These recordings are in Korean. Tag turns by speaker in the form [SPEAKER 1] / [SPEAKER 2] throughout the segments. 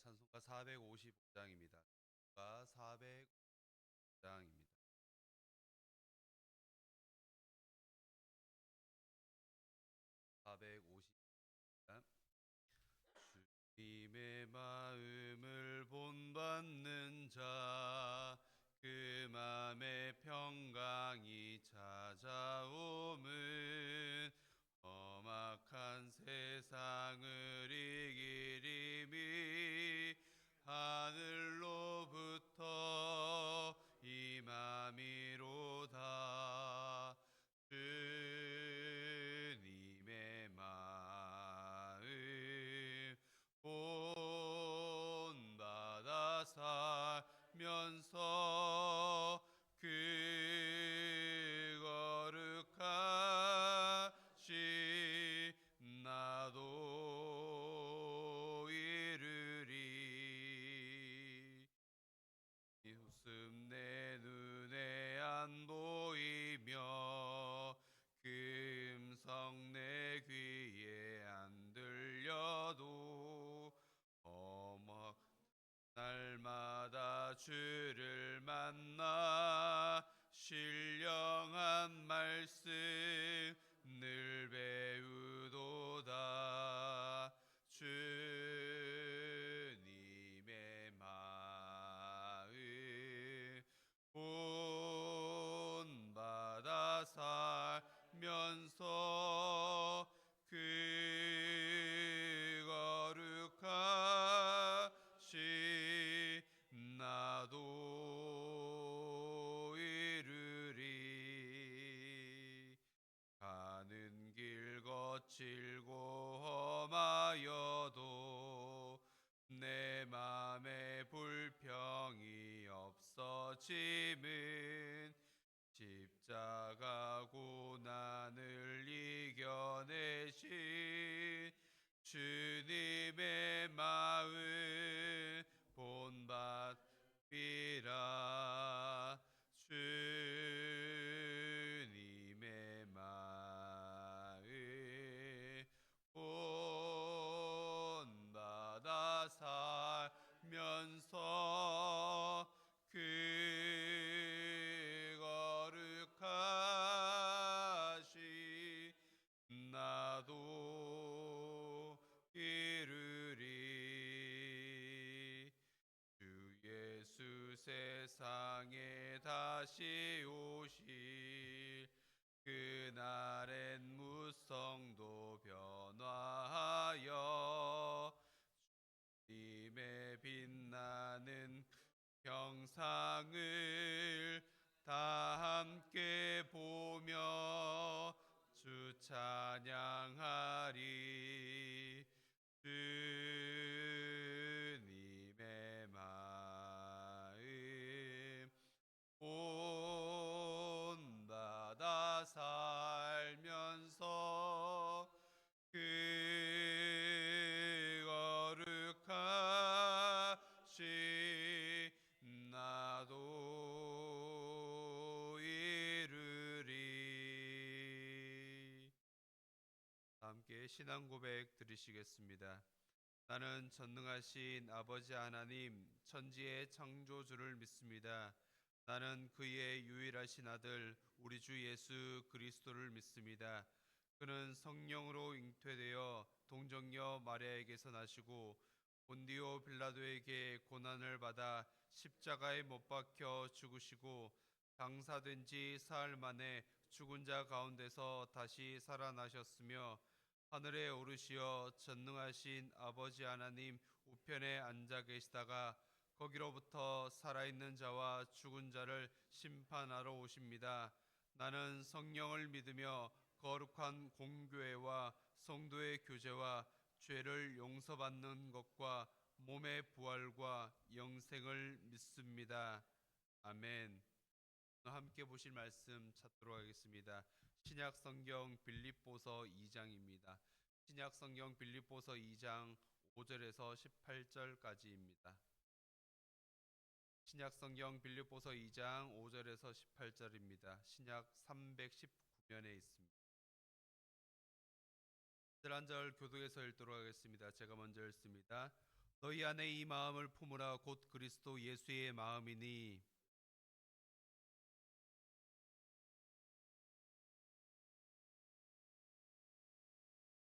[SPEAKER 1] 찬송가 455장입니다. 찬송가 455장입니다. 450장. 주님의 마음을 본받는 자, 그 맘에 평강이 찾아옴은 험악한 세상을 이기리미 하늘로부터 임함이로다. 주님의 마음 본받아 살면서 그 거룩하신 나도 이르리. 웃음 내 눈에 안 보이며 그 음성 내 귀에 안 들려도 날마다 주를 만나 신령한 말씀 늘 배우도다. 주님의 마음 본받아 살면서 그 거룩하신 나도 이르리. 가는 길 거칠고 험하여도 내 맘에 불평이 없어짐은 십자가 고난을 이겨내신 주님의 마음 본받으라. 주님의 마음 본받아 살면서 그 거룩하신 나도 이르리. 주 예수 세상에 다시 오실 그날엔 무성도 변화하여 주님의 빛나는 형상을 다 함께 보며 주 찬양하리. 주님의 마음 본받아 살면서 그 거룩하신 나도 이르리. 함께 신앙 고백 드리시겠습니다. 나는 전능하신 아버지 하나님, 천지의 창조주를 믿습니다. 나는 그의 유일하신 아들 우리 주 예수 그리스도를 믿습니다. 그는 성령으로 잉태되어 동정녀 마리아에게서 나시고 본디오 빌라도에게 고난을 받아 십자가에 못 박혀 죽으시고 장사된 지 사흘 만에 죽은 자 가운데서 다시 살아나셨으며 하늘에 오르시어 전능하신 아버지 하나님 우편에 앉아 계시다가 거기로부터 살아있는 자와 죽은 자를 심판하러 오십니다. 나는 성령을 믿으며 거룩한 공교회와 성도의 교제와 죄를 용서받는 것과 몸의 부활과 영생을 믿습니다. 아멘. 함께 보실 말씀 찾도록 하겠습니다. 신약 성경 빌립보서 2장입니다. 신약 성경 빌립보서 2장 5절에서 18절까지입니다. 신약 성경 빌립보서 2장 5절에서 18절입니다. 신약 319면에 있습니다. 한 절 교독해서 읽도록 하겠습니다. 제가 먼저 읽습니다. 너희 안에 이 마음을 품으라. 곧 그리스도 예수의 마음이니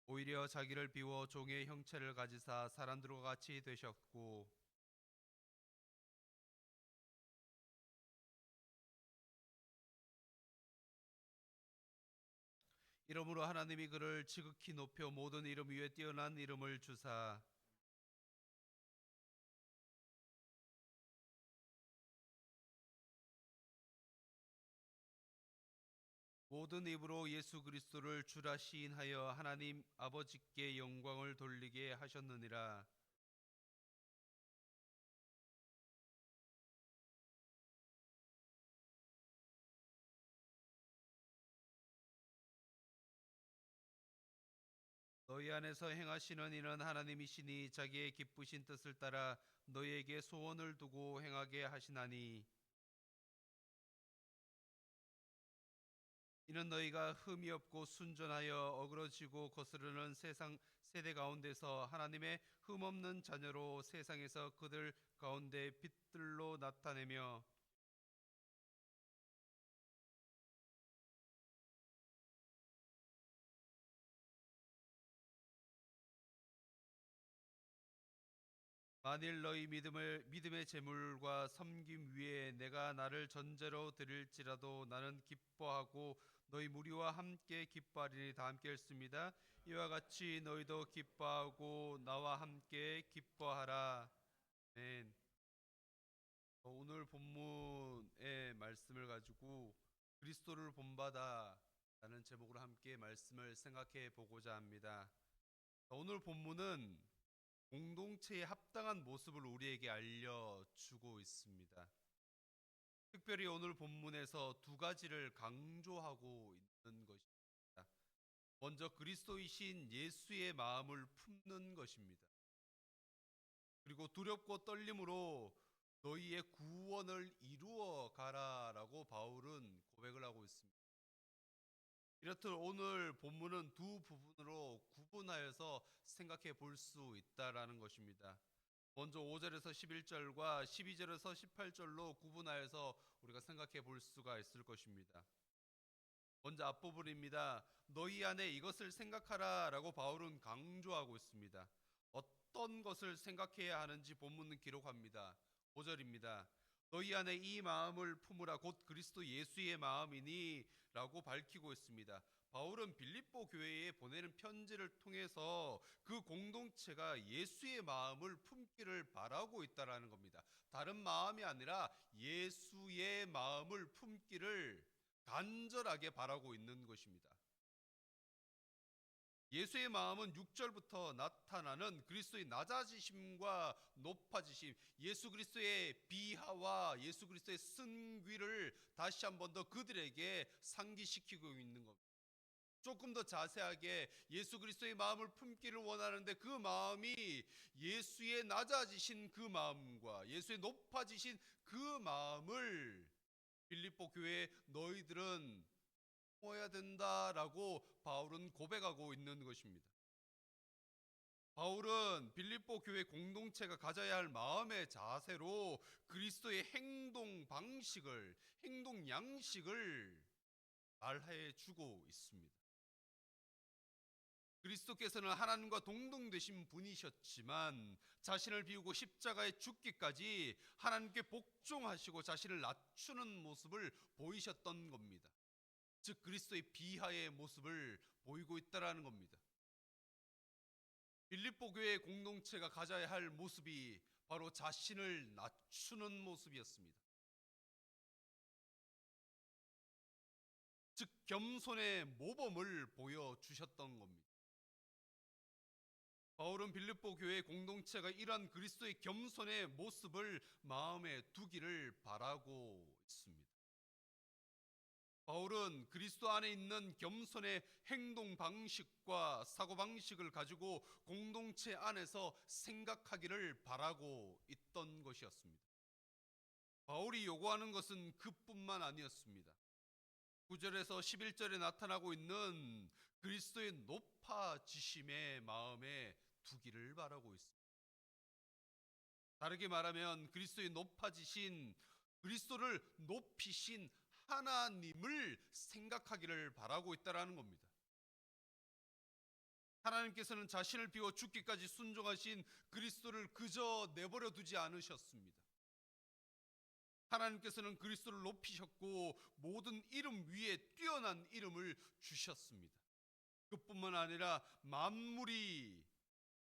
[SPEAKER 1] 오히려 자기를 비워 종의 형체를 가지사 사람들과 같이 되셨고 이러므로 하나님이 그를 지극히 높여 모든 이름 위에 뛰어난 이름을 주사 모든 입으로 예수 그리스도를 주라 시인하여 하나님 아버지께 영광을 돌리게 하셨느니라. 너희 안에서 행하시는 이는 하나님이시니 자기의 기쁘신 뜻을 따라 너희에게 소원을 두고 행하게 하시나니 이는 너희가 흠이 없고 순전하여 어그러지고 거스르는 세상 세대 가운데서 하나님의 흠 없는 자녀로 세상에서 그들 가운데 빛들로 나타내며 만일 너희 믿음의 제물과 섬김 위에 내가 나를 전제로 드릴지라도 나는 기뻐하고 너희 무리와 함께 기뻐하리니 다 함께 읽습니다. 이와 같이 너희도 기뻐하고 나와 함께 기뻐하라. 아멘. 오늘 본문의 말씀을 가지고 그리스도를 본받아라는 제목으로 함께 말씀을 생각해 보고자 합니다. 오늘 본문은 공동체의 합당한 모습을 우리에게 알려주고 있습니다. 특별히 오늘 본문에서 두 가지를 강조하고 있는 것입니다. 먼저 그리스도이신 예수의 마음을 품는 것입니다. 그리고 두렵고 떨림으로 너희의 구원을 이루어 가라라고 바울은 고백을 하고 있습니다. 이렇듯 오늘 본문은 두 부분으로 구분하여서 생각해 볼 수 있다라는 것입니다. 먼저 5절에서 11절과 12절에서 18절로 구분하여서 우리가 생각해 볼 수가 있을 것입니다. 먼저 앞부분입니다. 너희 안에 이것을 생각하라 라고 바울은 강조하고 있습니다. 어떤 것을 생각해야 하는지 본문은 기록합니다. 5절입니다. 너희 안에 이 마음을 품으라 곧 그리스도 예수의 마음이니 라고 밝히고 있습니다. 바울은 빌립보 교회에 보내는 편지를 통해서 그 공동체가 예수의 마음을 품기를 바라고 있다라는 겁니다. 다른 마음이 아니라 예수의 마음을 품기를 간절하게 바라고 있는 것입니다. 예수의 마음은 6절부터 나타나는 그리스도의 낮아지심과 높아지심, 예수 그리스도의 비하와 예수 그리스도의 승귀를 다시 한 번 더 그들에게 상기시키고 있는 겁니다. 조금 더 자세하게 예수 그리스도의 마음을 품기를 원하는데 그 마음이 예수의 낮아지신 그 마음과 예수의 높아지신 그 마음을 빌립보 교회 너희들은 품어야 된다라고 바울은 고백하고 있는 것입니다. 바울은 빌립보 교회 공동체가 가져야 할 마음의 자세로 그리스도의 행동 방식을, 행동 양식을 말해 주고 있습니다. 그리스도께서는 하나님과 동등되신 분이셨지만 자신을 비우고 십자가에 죽기까지 하나님께 복종하시고 자신을 낮추는 모습을 보이셨던 겁니다. 즉 그리스도의 비하의 모습을 보이고 있다라는 겁니다. 빌립보 교회 공동체가 가져야 할 모습이 바로 자신을 낮추는 모습이었습니다. 즉 겸손의 모범을 보여주셨던 겁니다. 바울은 빌립보 교회 공동체가 이러한 그리스도의 겸손의 모습을 마음에 두기를 바라고 있습니다. 바울은 그리스도 안에 있는 겸손의 행동 방식과 사고 방식을 가지고 공동체 안에서 생각하기를 바라고 있던 것이었습니다. 바울이 요구하는 것은 그뿐만 아니었습니다. 9절에서 11절에 나타나고 있는 그리스도의 높아지심의 마음에 두기를 바라고 있습니다. 다르게 말하면 그리스도의 높아지신, 그리스도를 높이신 하나님을 생각하기를 바라고 있다라는 겁니다. 하나님께서는 자신을 비워 죽기까지 순종하신 그리스도를 그저 내버려 두지 않으셨습니다. 하나님께서는 그리스도를 높이셨고 모든 이름 위에 뛰어난 이름을 주셨습니다. 그뿐만 아니라 만물이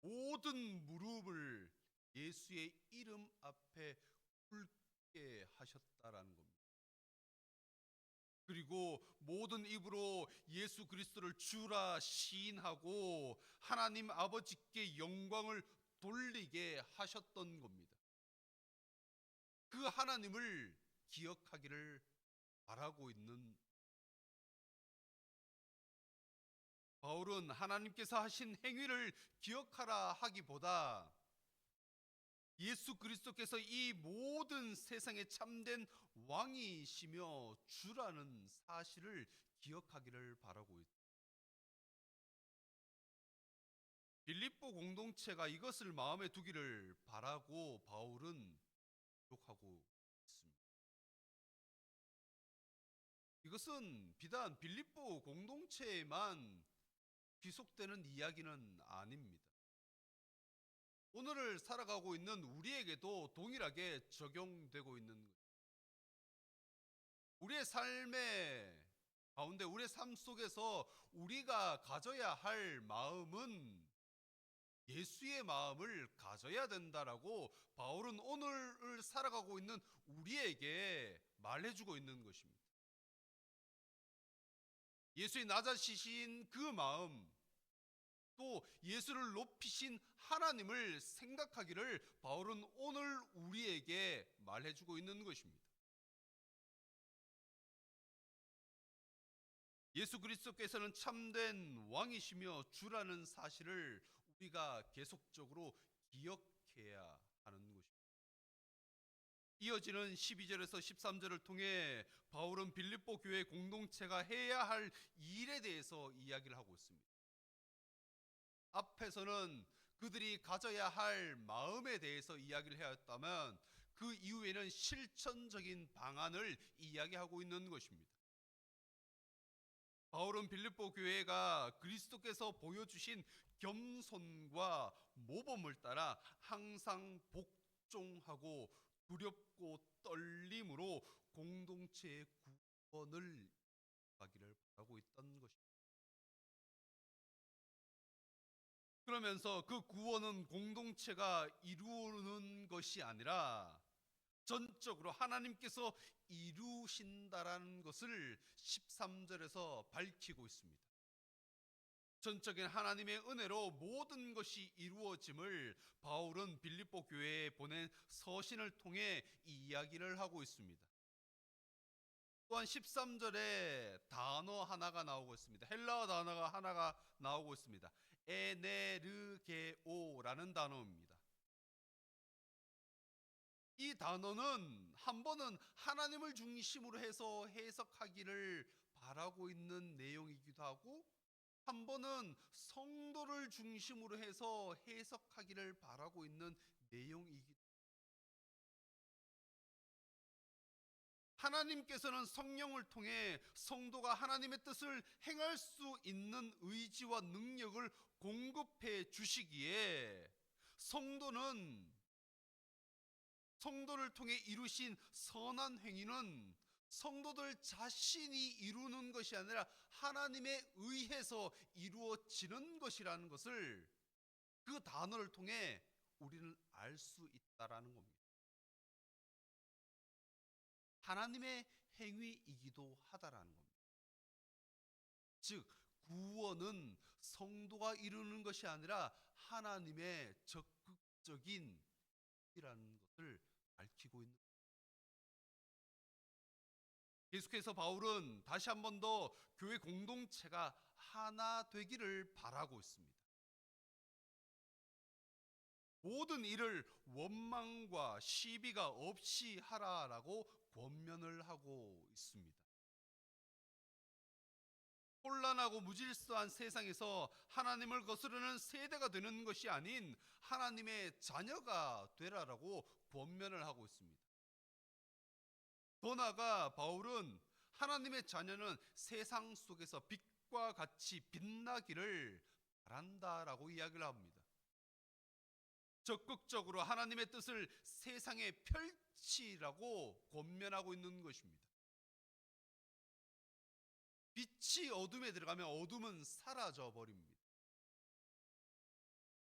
[SPEAKER 1] 모든 무릎을 예수의 이름 앞에 꿇게 하셨다라는 겁니다. 그리고 모든 입으로 예수 그리스도를 주라 시인하고 하나님 아버지께 영광을 돌리게 하셨던 겁니다. 그 하나님을 기억하기를 바라고 있는 바울은 하나님께서 하신 행위를 기억하라 하기보다 예수 그리스도께서 이 모든 세상에 참된 왕이시며 주라는 사실을 기억하기를 바라고 있다. 빌립보 공동체가 이것을 마음에 두기를 바라고 바울은 기록하고 있습니다. 이것은 비단 빌립보 공동체에만 귀속되는 이야기는 아닙니다. 오늘을 살아가고 있는 우리에게도 동일하게 적용되고 있는 것. 우리의 삶의 가운데, 우리의 삶 속에서 우리가 가져야 할 마음은 예수의 마음을 가져야 된다라고 바울은 오늘을 살아가고 있는 우리에게 말해주고 있는 것입니다. 예수의 낮아지신 그 마음, 또 예수를 높이신 하나님을 생각하기를 바울은 오늘 우리에게 말해주고 있는 것입니다. 예수 그리스도께서는 참된 왕이시며 주라는 사실을 우리가 계속적으로 기억해야 하는 것입니다. 이어지는 12절에서 13절을 통해 바울은 빌립보 교회 공동체가 해야 할 일에 대해서 이야기를 하고 있습니다. 앞에서는 그들이 가져야 할 마음에 대해서 이야기를 해왔다면 그 이후에는 실천적인 방안을 이야기하고 있는 것입니다. 바울은 빌립보 교회가 그리스도께서 보여주신 겸손과 모범을 따라 항상 복종하고 두렵고 떨림으로 공동체의 구원을 하기를 바라고 있던 것입니다. 그러면서 그 구원은 공동체가 이루는 것이 아니라 전적으로 하나님께서 이루신다라는 것을 13절에서 밝히고 있습니다. 전적인 하나님의 은혜로 모든 것이 이루어짐을 바울은 빌립보 교회에 보낸 서신을 통해 이야기를 하고 있습니다. 또한 13절에 단어 하나가 나오고 있습니다. 헬라어 단어가 하나가 나오고 있습니다. 에네르게오라는 단어입니다. 이 단어는 한 번은 하나님을 중심으로 해서 해석하기를 바라고 있는 내용이기도 하고, 한 번은 성도를 중심으로 해서 해석하기를 바라고 있는 내용이기도 합니다. 하나님께서는 성령을 통해 성도가 하나님의 뜻을 행할 수 있는 의지와 능력을 공급해 주시기에 성도를 통해 이루신 선한 행위는 성도들 자신이 이루는 것이 아니라 하나님에 의해서 이루어지는 것이라는 것을 그 단어를 통해 우리는 알 수 있다라는 겁니다. 하나님의 행위이기도 하다라는 겁니다. 즉, 구원은 성도가 이루는 것이 아니라 하나님의 적극적인 이라는 것을 밝히고 있는 겁니다. 계속해서 바울은 다시 한 번 더 교회 공동체가 하나 되기를 바라고 있습니다. 모든 일을 원망과 시비가 없이 하라라고 권면을 하고 있습니다. 혼란하고 무질서한 세상에서 하나님을 거스르는 세대가 되는 것이 아닌 하나님의 자녀가 되라라고 권면을 하고 있습니다. 더 나아가 바울은 하나님의 자녀는 세상 속에서 빛과 같이 빛나기를 바란다라고 이야기를 합니다. 적극적으로 하나님의 뜻을 세상에 펼치라고 권면하고 있는 것입니다. 빛이 어둠에 들어가면 어둠은 사라져 버립니다.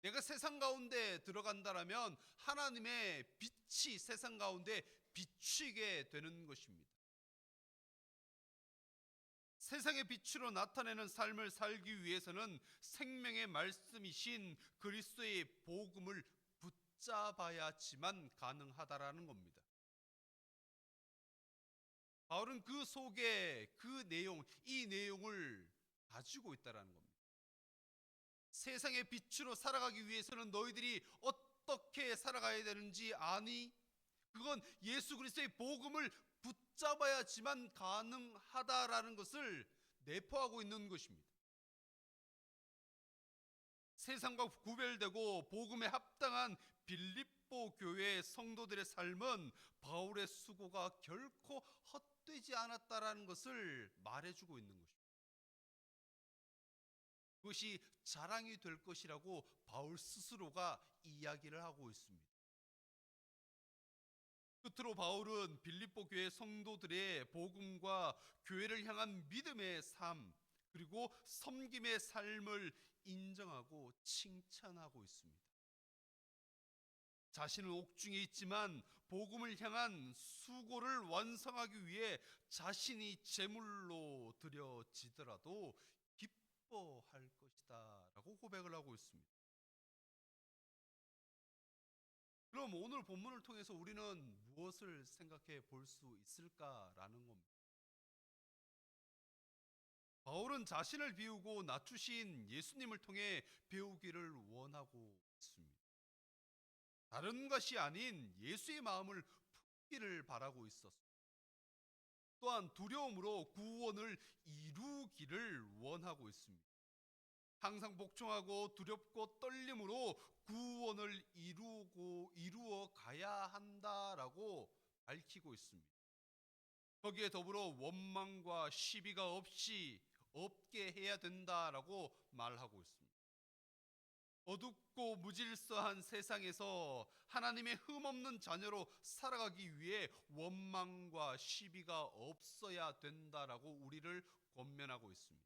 [SPEAKER 1] 내가 세상 가운데 들어간다라면 하나님의 빛이 세상 가운데 비추게 되는 것입니다. 세상의 빛으로 나타내는 삶을 살기 위해서는 생명의 말씀이신 그리스도의 복음을 붙잡아야지만 가능하다라는 겁니다. 바울은 그 속에 그 내용, 이 내용을 가지고 있다라는 겁니다. 세상의 빛으로 살아가기 위해서는 너희들이 어떻게 살아가야 되는지 아니? 그건 예수 그리스도의 복음을 붙잡아야지만 가능하다라는 것을 내포하고 있는 것입니다. 세상과 구별되고 복음에 합당한 빌립보 교회 성도들의 삶은 바울의 수고가 결코 헛되지 않았다라는 것을 말해주고 있는 것입니다. 그것이 자랑이 될 것이라고 바울 스스로가 이야기를 하고 있습니다. 끝으로 바울은 빌립보 교회 성도들의 복음과 교회를 향한 믿음의 삶, 그리고 섬김의 삶을 인정하고 칭찬하고 있습니다. 자신은 옥중에 있지만 복음을 향한 수고를 완성하기 위해 자신이 제물로 드려지더라도 기뻐할 것이다 라고 고백을 하고 있습니다. 그럼 오늘 본문을 통해서 우리는 무엇을 생각해 볼 수 있을까라는 겁니다. 바울은 자신을 비우고 낮추신 예수님을 통해 배우기를 원하고 있습니다. 다른 것이 아닌 예수의 마음을 품기를 바라고 있었습니다. 또한 두려움으로 구원을 이루기를 원하고 있습니다. 항상 복종하고 두렵고 떨림으로 구원을 이루어 가야 한다라고 밝히고 있습니다. 거기에 더불어 원망과 시비가 없게 해야 된다라고 말하고 있습니다. 어둡고 무질서한 세상에서 하나님의 흠없는 자녀로 살아가기 위해 원망과 시비가 없어야 된다라고 우리를 권면하고 있습니다.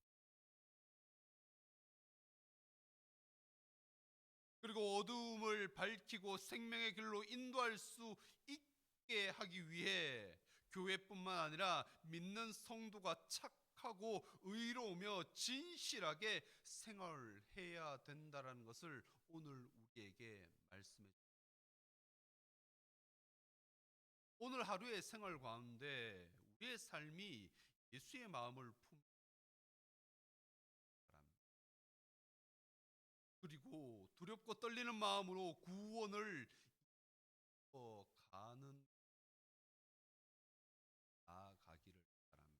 [SPEAKER 1] 그리고 어두움을 밝히고 생명의 길로 인도할 수 있게 하기 위해 교회뿐만 아니라 믿는 성도가 착하고 의로우며 진실하게 생활해야 된다는 것을 오늘 우리에게 말씀해 주십니다. 오늘 하루의 생활 가운데 우리의 삶이 예수의 마음을 품기 바랍니다. 그리고 두렵고 떨리는 마음으로 구원을 가는 나아가기를 바랍니다.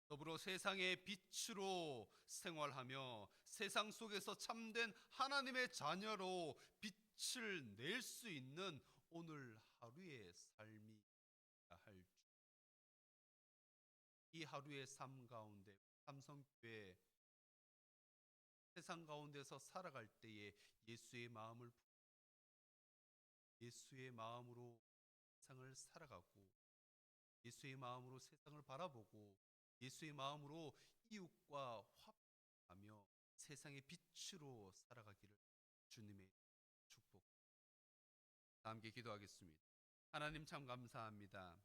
[SPEAKER 1] 더불어 세상의 빛으로 생활하며 세상 속에서 참된 하나님의 자녀로 빛을 낼 수 있는 오늘 하루의 삶이 할 주. 이 하루의 삶 가운데 삼성교회 세상 가운데서 살아갈 때에 예수의 마음을 예수의 마음으로 세상을 살아가고 예수의 마음으로 세상을 바라보고 예수의 마음으로 이웃과 화평하며 세상의 빛으로 살아가기를 주님의 축복. 함께 기도하겠습니다. 하나님 참 감사합니다.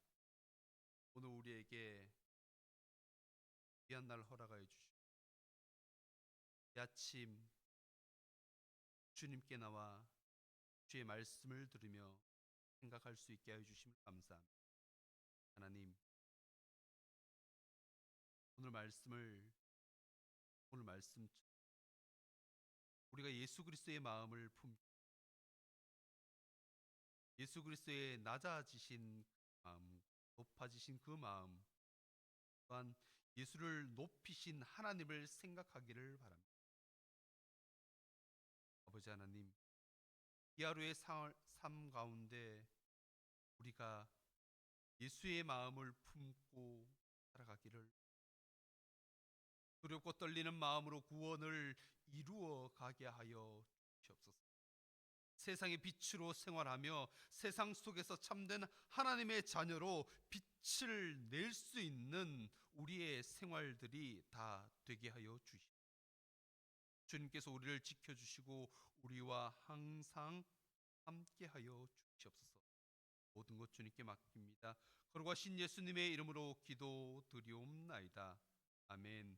[SPEAKER 1] 오늘 우리에게 귀한 날 허락하여 주시고 이 아침 주님께 나와 주의 말씀을 들으며 생각할 수 있게 하여 주심을 감사합니다. 하나님, 오늘 말씀 우리가 예수 그리스도의 마음을 예수 그리스도의 낮아지신 마음, 높아지신 그 마음, 또한 예수를 높이신 하나님을 생각하기를 바랍니다. 아버지 하나님, 이 하루의 삶 가운데 우리가 예수의 마음을 품고 살아가기를, 두렵고 떨리는 마음으로 구원을 이루어 가게 하여 주시옵소서. 세상의 빛으로 생활하며 세상 속에서 참된 하나님의 자녀로 빛을 낼 수 있는 우리의 생활들이 다 되게 하여 주시옵소서. 주님께서 우리를 지켜주시고 우리와 항상 함께하여 주시옵소서. 모든 것 주님께 맡깁니다. 거룩하신 예수님의 이름으로 기도드리옵나이다. 아멘.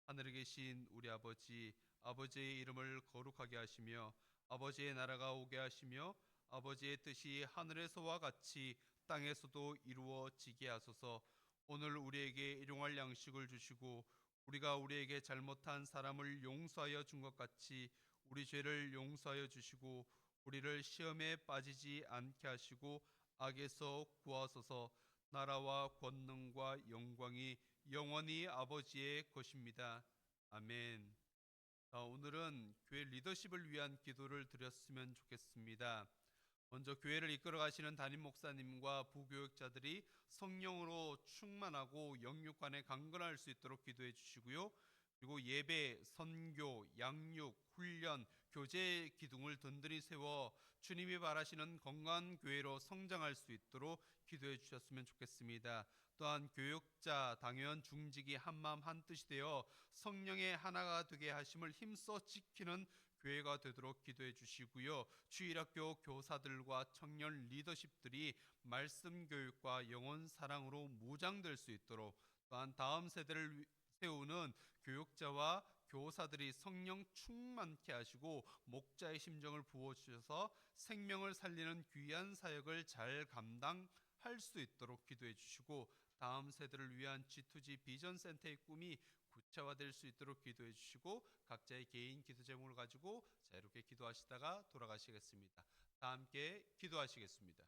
[SPEAKER 1] 하늘에 계신 우리 아버지, 아버지의 이름을 거룩하게 하시며 아버지의 나라가 오게 하시며 아버지의 뜻이 하늘에서와 같이 땅에서도 이루어지게 하소서. 오늘 우리에게 일용할 양식을 주시고 우리가 우리에게 잘못한 사람을 용서하여 준 것 같이 우리 죄를 용서하여 주시고 우리를 시험에 빠지지 않게 하시고 악에서 구하소서. 나라와 권능과 영광이 영원히 아버지의 것입니다. 아멘. 오늘은 교회 리더십을 위한 기도를 드렸으면 좋겠습니다. 먼저 교회를 이끌어 가시는 담임 목사님과 부교육자들이 성령으로 충만하고 영육간에 강건할 수 있도록 기도해 주시고요. 그리고 예배, 선교, 양육, 훈련, 교제 기둥을 든든히 세워 주님이 바라시는 건강한 교회로 성장할 수 있도록 기도해 주셨으면 좋겠습니다. 또한 교육자, 당연, 중직이 한마음 한뜻이 되어 성령의 하나가 되게 하심을 힘써 지키는 교회가 되도록 기도해 주시고요. 주일학교 교사들과 청년 리더십들이 말씀 교육과 영혼 사랑으로 무장될 수 있도록, 또한 다음 세대를 세우는 교육자와 교사들이 성령 충만케 하시고 목자의 심정을 부어주셔서 생명을 살리는 귀한 사역을 잘 감당할 수 있도록 기도해 주시고, 다음 세대를 위한 G2G 비전 센터의 꿈이 구체화될 수 있도록 기도해 주시고, 각자의 개인 기도 제목을 가지고 자유롭게 기도하시다가 돌아가시겠습니다. 다 함께 기도하시겠습니다.